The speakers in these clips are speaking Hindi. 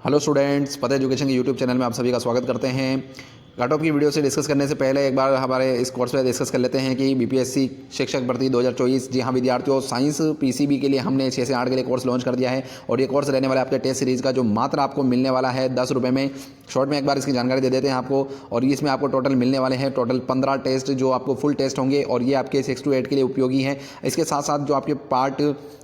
हेलो स्टूडेंट्स, पता एजुकेशन के यूट्यूब चैनल में आप सभी का स्वागत करते हैं। कट ऑफ की वीडियो से डिस्कस करने से पहले एक बार हमारे इस कोर्स में डिस्कस कर लेते हैं कि बीपीएससी शिक्षक भर्ती 2024। जी हाँ विद्यार्थियों, साइंस पीसीबी के लिए हमने 6 से 8 के लिए कोर्स लॉन्च कर दिया है और ये कोर्स रहने वाला है आपके टेस्ट सीरीज़ का, जो मात्र आपको मिलने वाला है 10 रुपये में। शॉर्ट में एक बार इसकी जानकारी दे देते हैं आपको। और इसमें आपको टोटल मिलने वाले हैं टोटल 15 टेस्ट, जो आपको फुल टेस्ट होंगे और ये आपके 6 to 8 के लिए उपयोगी हैं। इसके साथ साथ जो आपके पार्ट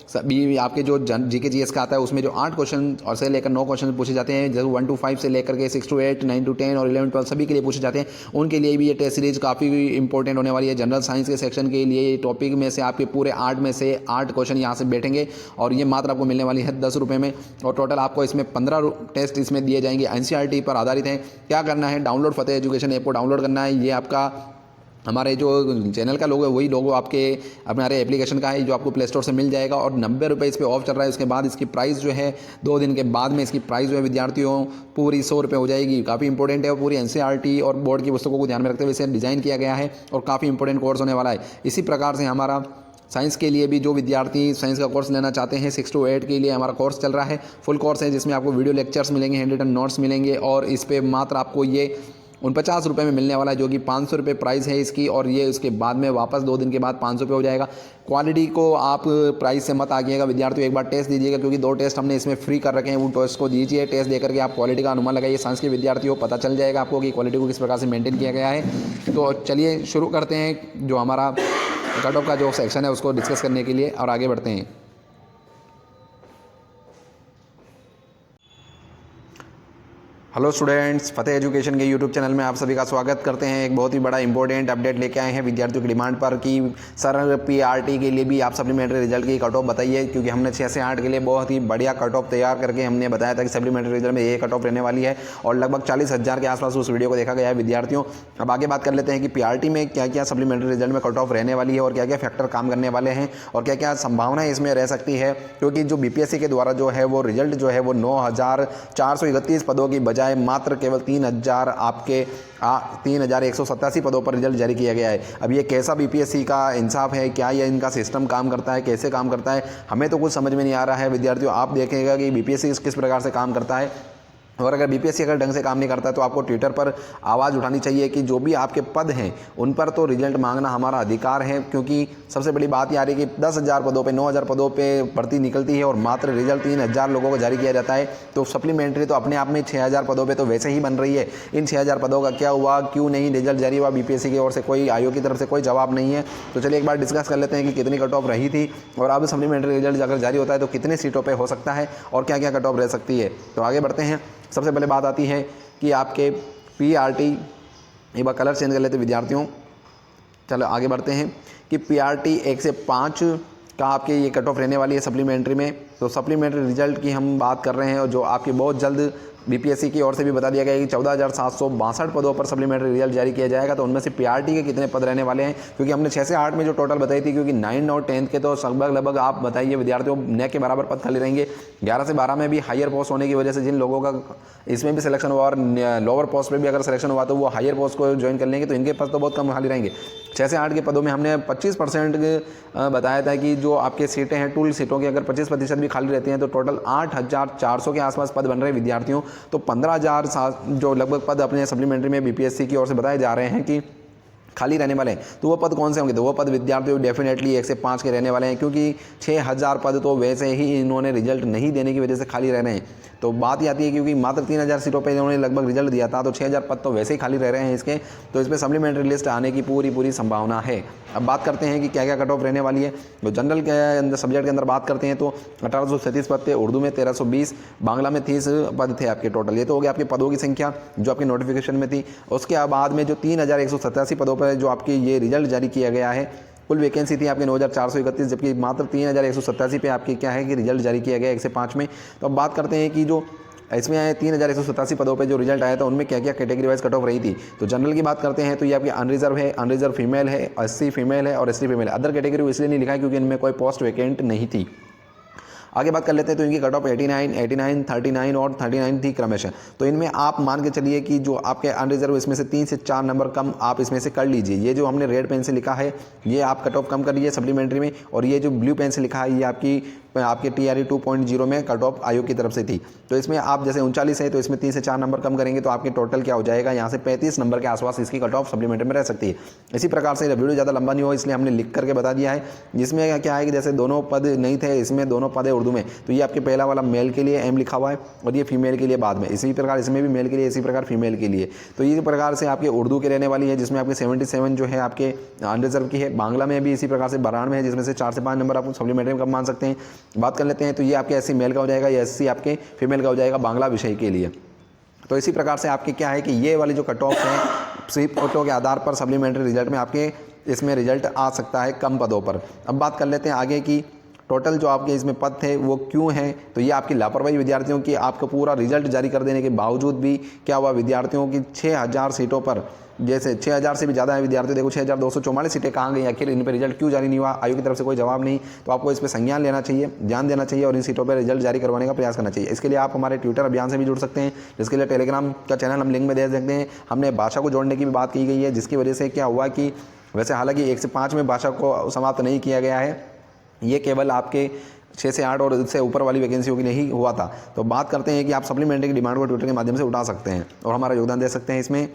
सभी आपके जो जीके जीएस का आता है उसमें जो 8 क्वेश्चन और से लेकर 9 क्वेश्चन पूछे जाते हैं, जैसे 1 to 5 से लेकर के 6 to 8, 9 to 10 और 11 12 सभी के लिए पूछे जाते हैं। उनके लिए भी ये टेस्ट सीरीज काफ़ी इंपॉर्टेंट होने वाली है। जनरल साइंस के सेक्शन के लिए टॉपिक में से आपके पूरे 8 में से 8 क्वेश्चन यहाँ से बैठेंगे और ये मात्र आपको मिलने वाली है 10 रुपये में। और टोटल आपको इसमें 15 टेस्ट इसमें दिए जाएंगे, एनसीईआरटी पर आधारित हैं। क्या करना है, डाउनलोड फतेह एजुकेशन ऐप को डाउनलोड करना है। ये आपका हमारे जो चैनल का लोगो है वही लोगो आपके हमारे एप्लीकेशन का है, जो आपको प्ले स्टोर से मिल जाएगा। और 90 रुपये इस पर ऑफ चल रहा है। उसके बाद इसकी प्राइस जो है 2 दिन के बाद में इसकी प्राइस जो है विद्यार्थियों पूरी 100 रुपये हो जाएगी। काफ़ी इंपॉर्टेंट है और पूरी एनसीईआरटी और बोर्ड की पुस्तकों को ध्यान में रखते हुए इसे डिज़ाइन किया गया है और काफ़ी इंपॉर्टेंट कोर्स होने वाला है। इसी प्रकार से हमारा साइंस के लिए भी जो विद्यार्थी साइंस का कोर्स लेना चाहते हैं 6 to 8 के लिए हमारा कोर्स चल रहा है। फुल कोर्स है जिसमें आपको वीडियो लेक्चर्स मिलेंगे, हैंड रिटन नोट्स मिलेंगे और इस पर मात्र आपको ये 49 रुपये में मिलने वाला है, जो कि 500 रुपये प्राइस है इसकी। और ये उसके बाद में वापस 2 दिन के बाद 500 रुपये हो जाएगा। क्वालिटी को आप प्राइस से मत आगिएगा विद्यार्थियों, एक बार टेस्ट दीजिएगा, क्योंकि 2 टेस्ट हमने इसमें फ्री कर रखे हैं। वो टेस्ट को दीजिए, टेस्ट देकर के आप क्वालिटी का अनुमान लगाइए। साइंस के विद्यार्थियों पता चल जाएगा आपको कि क्वालिटी को किस प्रकार से मेंटेन किया गया है। तो चलिए शुरू करते हैं जो हमारा कट ऑफ का जो सेक्शन है उसको डिस्कस करने के लिए और आगे बढ़ते हैं। हेलो स्टूडेंट्स, फतेह एजुकेशन के यूट्यूब चैनल में आप सभी का स्वागत करते हैं। एक बहुत ही बड़ा इंपॉर्टेंट अपडेट लेके आए हैं विद्यार्थियों की डिमांड पर कि सर पीआरटी के लिए भी आप सप्लीमेंट्री रिजल्ट की कट ऑफ बताइए, क्योंकि हमने 6 से 8 के लिए बहुत ही बढ़िया कट ऑफ तैयार करके हमने बताया था कि सप्लीमेंट्री रिजल्ट में ये कट ऑफ रहने वाली है और लगभग 40,000 के आसपास उस वीडियो को देखा गया है विद्यार्थियों। अब आगे बात कर लेते हैं कि पीआरटी में क्या क्या सप्लीमेंट्री रिजल्ट में कट ऑफ रहने वाली है और क्या क्या फैक्टर काम करने वाले हैं और क्या क्या संभावनाएं इसमें रह सकती है। क्योंकि जो बीपीएससी के द्वारा जो है वो रिजल्ट जो है वो 9,431 पदों की बजाय मात्र केवल 3,000 आपके 3,187 पदों पर रिजल्ट जारी किया गया है। अब ये कैसा बीपीएससी का इंसाफ है, क्या ये इनका सिस्टम काम करता है, कैसे काम करता है, हमें तो कुछ समझ में नहीं आ रहा है विद्यार्थियों। आप देखेगा कि बीपीएससी किस प्रकार से काम करता है। और अगर बीपीएससी अगर ढंग से काम नहीं करता है तो आपको ट्विटर पर आवाज़ उठानी चाहिए कि जो भी आपके पद हैं उन पर तो रिजल्ट मांगना हमारा अधिकार है। क्योंकि सबसे बड़ी बात ये आ रही है कि 10,000 पदों पे 9,000 पदों पे भर्ती निकलती है और मात्र रिजल्ट 3,000 लोगों को जारी किया जाता है। तो सप्लीमेंट्री तो अपने आप में 6,000 पदों पर तो वैसे ही बन रही है। इन 6,000 पदों का क्या हुआ, क्यों नहीं रिजल्ट जारी हुआ, बीपीएससी की ओर से कोई आयोग की तरफ से कोई जवाब नहीं है। तो चलिए एक बार डिस्कस कर लेते हैं कि कितनी कट ऑफ रही थी और अब सप्लीमेंट्री रिजल्ट अगर जारी होता है तो कितनी सीटों पर हो सकता है और क्या क्या कट ऑफ रह सकती है। तो आगे बढ़ते हैं। सबसे पहले बात आती है कि आपके पीआरटी, एक बार कलर चेंज कर लेते विद्यार्थियों। चलो आगे बढ़ते हैं कि पीआरटी 1 से 5 का आपके ये कट ऑफ रहने वाली है सप्लीमेंट्री में। तो सप्लीमेंट्री रिजल्ट की हम बात कर रहे हैं और जो आपके बहुत जल्द बीपीएससी की ओर से भी बता दिया गया है कि 14,762 पदों पर सप्लीमेंट्री रिजल्ट जारी किया जाएगा। तो उनमें से पीआरटी के कितने पद रहने वाले हैं, क्योंकि हमने 6 से 8 में जो टोटल बताई थी, क्योंकि 9 और 10 के तो लगभग आप बताइए विद्यार्थियों न के बराबर पद खाली रहेंगे। 11 से 12 में भी हायर पोस्ट होने की वजह से जिन लोगों का इसमें भी सिलेक्शन हुआ और लोअर पोस्ट पर भी अगर सिलेक्शन हुआ तो वो हायर पोस्ट को ज्वाइन कर लेंगे, तो इनके पद तो बहुत कम खाली रहेंगे। 6 से 8 के पदों में हमने 25% बताया था कि जो आपके सीटें हैं टूल सीटों की अगर 25% भी खाली रहती हैं तो टोटल 8,400 के आसपास पद बन रहे हैं विद्यार्थियों। तो 15,000 जो लगभग पद अपने सप्लीमेंट्री में बीपीएससी की ओर से बताए जा रहे हैं कि खाली रहने वाले हैं। तो वो पद कौन से होंगे, तो वो पद विद्यार्थियों डेफिनेटली 1 से 5 के रहने वाले हैं, क्योंकि 6,000 पद तो वैसे ही इन्होंने रिजल्ट नहीं देने की वजह से खाली रह रहे हैं। तो बात ये आती है क्योंकि मात्र 3,000 सीटों पे इन्होंने लगभग रिजल्ट दिया था, तो 6,000 पद तो वैसे ही खाली रह रहे हैं इसके। तो इसमें सप्लीमेंट्री लिस्ट आने की पूरी संभावना है। अब बात करते हैं कि क्या क्या कट ऑफ रहने वाली है। तो जनरल के अंदर सब्जेक्ट के अंदर बात करते हैं तो 1,837 पद थे, उर्दू में 1,320, बांग्ला में 30 पद थे आपके टोटल। ये तो हो गया आपके पदों की संख्या जो आपके नोटिफिकेशन में थी। उसके बाद में जो 3,187 पदों पर जो आपके ये रिजल्ट जारी किया गया है, कुल वैकेंसी थी आपके 9,431, जबकि मात्र 3,187 पे आपकी क्या है कि रिजल्ट जारी किया गया 1 से 5 में। तो अब बात करते हैं कि जो इसमें आए 3,187 पदों पे जो रिजल्ट आया था उनमें क्या क्या कैटेगरी वाइज कट ऑफ रही थी। तो जनरल की बात करते हैं तो ये आपकी अनरिजर्व है, अनरिजर्व फीमेल है, एससी फीमेल है और एसटी फीमेल है। अदर कैटेगरी इसलिए नहीं लिखा है क्योंकि इनमें कोई पोस्ट वैकेंट नहीं थी। आगे बात कर लेते हैं तो इनकी कट ऑफ 89, 89, 39 और 39 थी क्रमशः। तो इनमें आप मान के चलिए कि जो आपके अनरिजर्व इसमें से 3 से 4 नंबर कम आप इसमें से कर लीजिए। ये जो हमने रेड पेन से लिखा है ये आप कट ऑफ कम कर लीजिए सप्लीमेंट्री में, और ये जो ब्लू पेन से लिखा है ये आपकी आपके TRE 2.0 में कट ऑफ आयोग की तरफ से थी। तो इसमें आप जैसे 39 है तो इसमें 3 से 4 नंबर कम करेंगे तो आपके टोटल क्या हो जाएगा, यहाँ से 35 नंबर के आसपास इसकी कट ऑफ सप्लीमेंट्री में रह सकती है। इसी प्रकार से वीडियो ज़्यादा लंबा नहीं हो इसलिए हमने लिख करके बता दिया है। जिसमें क्या है कि जैसे दोनों पद नहीं थे, इसमें दोनों पद है उर्दू में, तो ये आपके पहला वाला मेल के लिए M लिखा हुआ है और ये फीमेल के लिए बाद में, इसी प्रकार इसमें भी मेल के लिए, इसी प्रकार फीमेल के लिए। तो इसी प्रकार से आपके उर्दू के रहने वाली है जिसमें आपके 77 जो है आपके अनरिजर्व की है। बांग्ला में भी इसी प्रकार से 92 है जिसमें से 4 से 5 नंबर आप सप्लीमेंट्री में कम मान सकते हैं। बात कर लेते हैं तो ये आपके SC मेल का हो जाएगा, या SC आपके फीमेल का हो जाएगा बांग्ला विषय के लिए। तो इसी प्रकार से आपके क्या है कि ये वाली जो कट ऑफ है सिर्फ फोटो के आधार पर सप्लीमेंट्री रिजल्ट में आपके इसमें रिजल्ट आ सकता है कम पदों पर। अब बात कर लेते हैं आगे की टोटल जो आपके इसमें पद थे वो क्यों हैं। तो ये आपकी लापरवाही विद्यार्थियों की, आपका पूरा रिजल्ट जारी कर देने के बावजूद भी क्या हुआ, विद्यार्थियों की 6000 सीटों पर, जैसे 6000 से भी ज़्यादा है विद्यार्थी, देखो 6244 सीटें कहाँ गई, आखिर इन पर रिजल्ट क्यों जारी नहीं हुआ, आयोग की तरफ से कोई जवाब नहीं। तो आपको इस पर संज्ञान लेना चाहिए, ध्यान देना चाहिए और इन सीटों पर रिजल्ट जारी करवाने का प्रयास करना चाहिए। इसके लिए आप हमारे ट्विटर अभियान से भी जुड़ सकते हैं, जिसके लिए टेलीग्राम का चैनल हम लिंक में दे सकते हैं। हमने भाषा को जोड़ने की भी बात की गई है, जिसकी वजह से क्या हुआ कि वैसे हालांकि 1 से 5 में भाषा को समाप्त नहीं किया गया है, ये केवल आपके 6 से 8 और इससे ऊपर वाली वैकेंसियों की नहीं हुआ था। तो बात करते हैं कि आप सप्लीमेंट्री की डिमांड को ट्विटर के माध्यम से उठा सकते हैं और हमारा योगदान दे सकते हैं। इसमें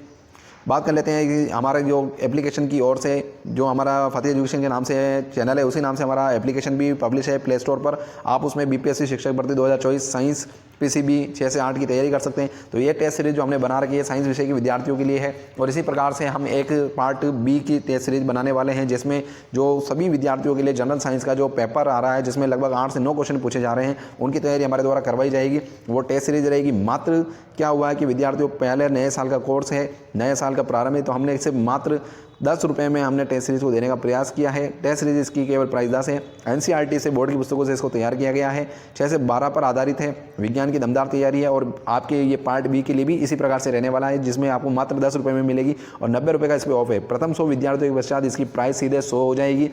बात कर लेते हैं कि हमारे जो एप्लीकेशन की ओर से जो हमारा फतेह एजुकेशन के नाम से चैनल है, उसी नाम से हमारा एप्लीकेशन भी पब्लिश है प्ले स्टोर पर। आप उसमें BPSC शिक्षक भर्ती 2024 साइंस PCB 6 से 8 की तैयारी कर सकते हैं। तो ये टेस्ट सीरीज जो हमने बना रखी है साइंस विषय के विद्यार्थियों के लिए है। और इसी प्रकार से हम एक पार्ट B की टेस्ट सीरीज बनाने वाले हैं, जिसमें जो सभी विद्यार्थियों के लिए जनरल साइंस का जो पेपर आ रहा है, जिसमें लगभग 8 से 9 क्वेश्चन पूछे जा रहे हैं, उनकी तैयारी हमारे द्वारा करवाई जाएगी। वो टेस्ट सीरीज रहेगी। मात्र क्या हुआ है कि विद्यार्थियों पहले नए साल का कोर्स है, नए साल का प्रारंभ है, तो हमने इसे मात्र 10 रुपये में हमने टेस्ट सीरीज को देने का प्रयास किया है। टेस्ट सीरीज इसकी केवल प्राइस 10 है। NCERT से बोर्ड की पुस्तकों से इसको तैयार किया गया है। 6 से 12 पर आधारित है, विज्ञान की दमदार तैयारी है। और आपके ये पार्ट B के लिए भी इसी प्रकार से रहने वाला है, जिसमें आपको मात्र 10 रुपये में मिलेगी और 90 रुपये का इस पर ऑफ है। प्रथम 100 विद्यार्थियों के पश्चात इसकी प्राइस सीधे 100 हो जाएगी।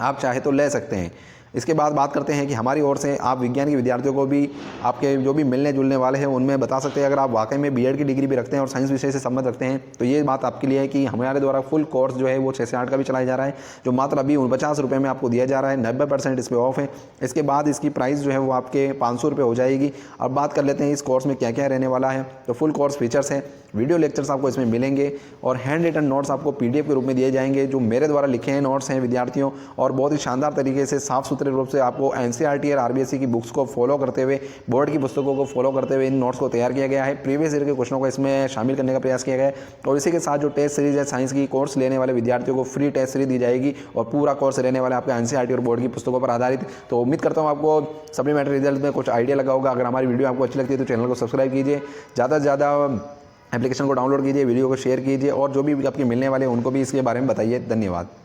आप चाहे तो ले सकते हैं। इसके बाद बात करते हैं कि हमारी ओर से आप विज्ञान के विद्यार्थियों को भी आपके जो भी मिलने जुलने वाले हैं उनमें बता सकते हैं। अगर आप वाकई में B.Ed की डिग्री भी रखते हैं और साइंस विषय से संबंध रखते हैं तो ये बात आपके लिए है कि हमारे द्वारा फुल कोर्स जो है वो 6 से 8 का भी चलाया जा रहा है, जो मात्र अभी 49 रुपये में आपको दिया जा रहा है। 90% इस पर ऑफ है। इसके बाद इसकी प्राइस जो है वो आपके 500 रुपये हो जाएगी। अब बात कर लेते हैं इस कोर्स में क्या क्या रहने वाला है। तो फुल कोर्स फीचर्स है, वीडियो लेक्चर्स आपको इसमें मिलेंगे और हैंड रिटन नोट्स आपको PDF के रूप में दिए जाएंगे, जो मेरे द्वारा लिखे हैं नोट्स हैं विद्यार्थियों, और बहुत ही शानदार तरीके से साफ सुथरे रूप से आपको NCERT और RBSC की बुक्स को फॉलो करते हुए, बोर्ड की पुस्तकों को फॉलो करते हुए इन नोट्स को तैयार किया गया है। प्रीवियस ईयर के क्वेश्चनों को इसमें शामिल करने का प्रयास किया गया है। और इसी के साथ जो टेस्ट सीरीज है साइंस की, कोर्स लेने वाले विद्यार्थियों को फ्री टेस्ट सीरीज दी जाएगी और पूरा कोर्स रहने वाला आपका NCERT और बोर्ड की पुस्तकों पर आधारित। तो उम्मीद करता हूँ आपको सप्लीमेंट्री रिजल्ट में कुछ आइडिया लगा होगा। अगर हमारी वीडियो आपको अच्छी लगती है तो चैनल को सब्सक्राइब कीजिए, ज़्यादा से ज़्यादा एप्लीकेशन को डाउनलोड कीजिए, वीडियो को शेयर कीजिए और जो भी आपके मिलने वाले हैं उनको भी इसके बारे में बताइए। धन्यवाद।